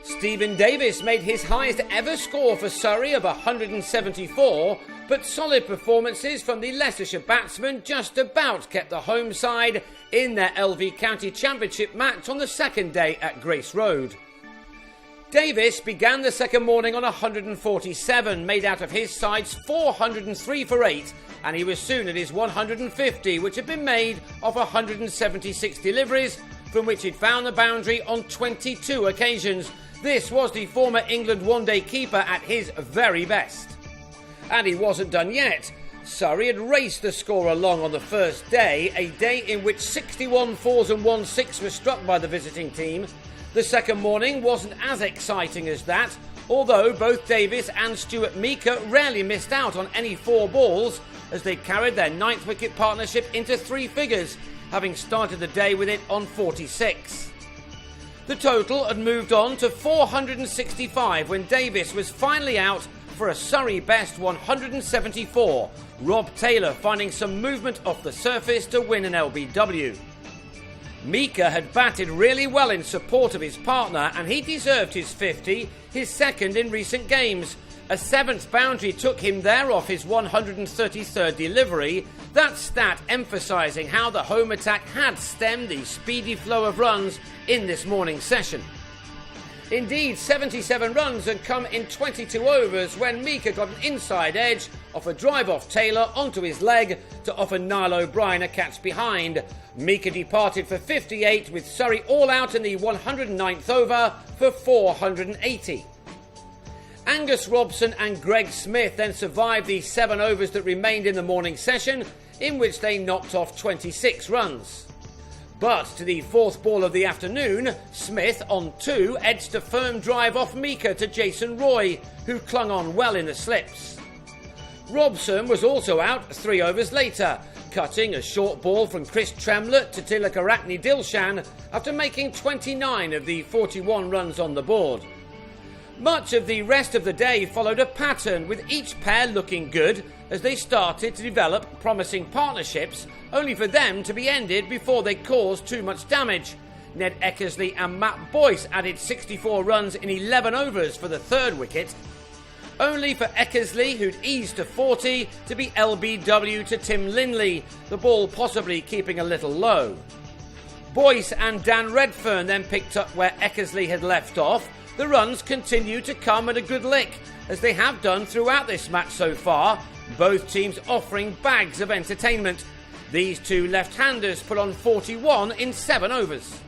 Stephen Davis made his highest ever score for Surrey of 174, but solid performances from the Leicestershire batsmen just about kept the home side in their LV County Championship match on the second day at Grace Road. Davis began the second morning on 147, made out of his side's 403 for 8, and he was soon at his 150, which had been made of 176 deliveries, from which he'd found the boundary on 22 occasions. This was the former England one-day keeper at his very best. And he wasn't done yet. Surrey had raced the score along on the first day, a day in which 61 fours and 1 6 were struck by the visiting team. The second morning wasn't as exciting as that, although both Davis and Stuart Meeker rarely missed out on any 4 balls as they carried their 9th wicket partnership into 3 figures, having started the day with it on 46. The total had moved on to 465 when Davis was finally out for a Surrey best 174, Rob Taylor finding some movement off the surface to win an LBW. Meeker had batted really well in support of his partner, and he deserved his 50, his second in recent games. A 7th boundary took him there off his 133rd delivery, that stat emphasising how the home attack had stemmed the speedy flow of runs in this morning's session. Indeed, 77 runs had come in 22 overs when Meeker got an inside edge off a drive off Taylor onto his leg to offer Niall O'Brien a catch behind. Meeker departed for 58 with Surrey all out in the 109th over for 480. Angus Robson and Greg Smith then survived the 7 overs that remained in the morning session, in which they knocked off 26 runs. But to the 4th ball of the afternoon, Smith on 2 edged a firm drive off Meeker to Jason Roy, who clung on well in the slips. Robson was also out 3 overs later, cutting a short ball from Chris Tremlett to Tilakarachni Dilshan after making 29 of the 41 runs on the board. Much of the rest of the day followed a pattern, with each pair looking good as they started to develop promising partnerships, only for them to be ended before they caused too much damage. Ned Eckersley and Matt Boyce added 64 runs in 11 overs for the 3rd wicket, only for Eckersley, who'd eased to 40, to be LBW to Tim Linley, the ball possibly keeping a little low. Boyce and Dan Redfern then picked up where Eckersley had left off. The runs continued to come at a good lick, as they have done throughout this match so far, both teams offering bags of entertainment. These two left-handers put on 41 in 7 overs.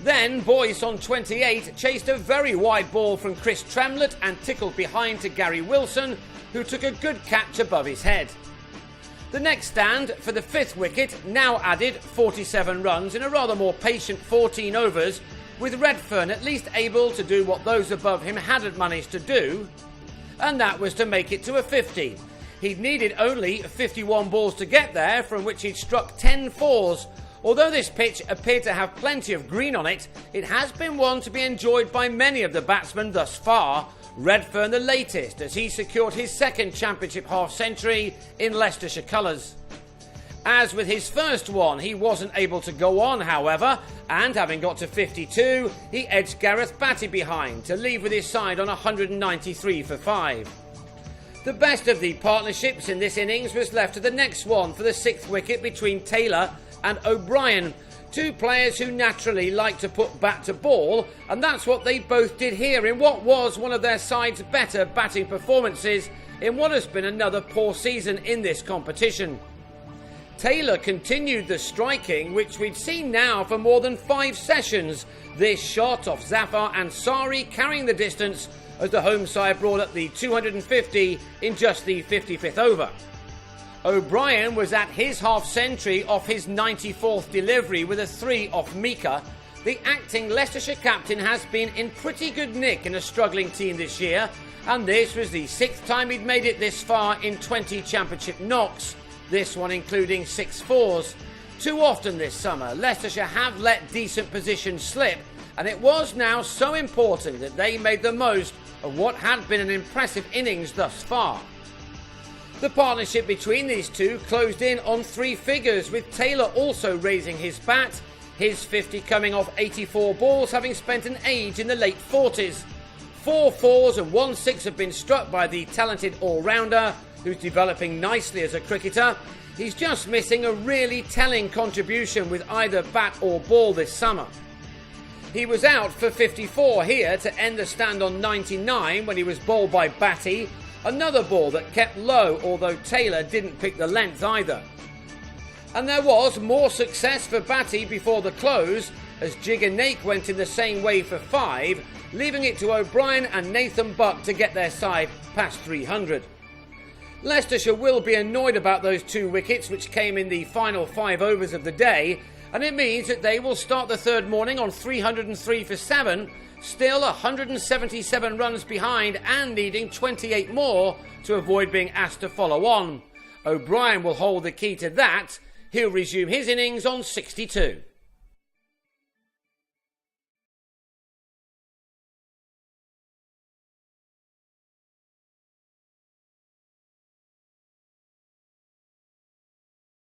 Then Boyce on 28 chased a very wide ball from Chris Tremlett and tickled behind to Gary Wilson, who took a good catch above his head. The next stand for the 5th wicket now added 47 runs in a rather more patient 14 overs, with Redfern at least able to do what those above him hadn't managed to do, and that was to make it to a 50. He'd needed only 51 balls to get there, from which he'd struck 10 fours. Although this pitch appeared to have plenty of green on it, it has been one to be enjoyed by many of the batsmen thus far, Redfern the latest, as he secured his 2nd championship half-century in Leicestershire colours. As with his first one, he wasn't able to go on, however, and having got to 52, he edged Gareth Batty behind to leave with his side on 193 for 5. The best of the partnerships in this innings was left to the next one for the 6th wicket between Taylor and O'Brien, 2 players who naturally like to put bat to ball, and that's what they both did here in what was one of their side's better batting performances in what has been another poor season in this competition. Taylor continued the striking, which we'd seen now for more than 5 sessions, this shot off Zafar Ansari carrying the distance as the home side brought up the 250 in just the 55th over. O'Brien was at his half-century off his 94th delivery with a 3 off Meeker. The acting Leicestershire captain has been in pretty good nick in a struggling team this year, and this was the 6th time he'd made it this far in 20 championship knocks, this one including 6 fours. Too often this summer, Leicestershire have let decent positions slip, and it was now so important that they made the most of what had been an impressive innings thus far. The partnership between these two closed in on 3 figures, with Taylor also raising his bat. His 50 coming off 84 balls, having spent an age in the late 40s. 4 4s and 1 6 have been struck by the talented all-rounder, who's developing nicely as a cricketer. He's just missing a really telling contribution with either bat or ball this summer. He was out for 54 here to end the stand on 99 when he was bowled by Batty, another ball that kept low, although Taylor didn't pick the length either. And there was more success for Batty before the close, as Jigger Naik went in the same way for 5, leaving it to O'Brien and Nathan Buck to get their side past 300. Leicestershire will be annoyed about those 2 wickets which came in the final 5 overs of the day, and it means that they will start the third morning on 303 for 7, still 177 runs behind and needing 28 more to avoid being asked to follow on. O'Brien will hold the key to that. He'll resume his innings on 62.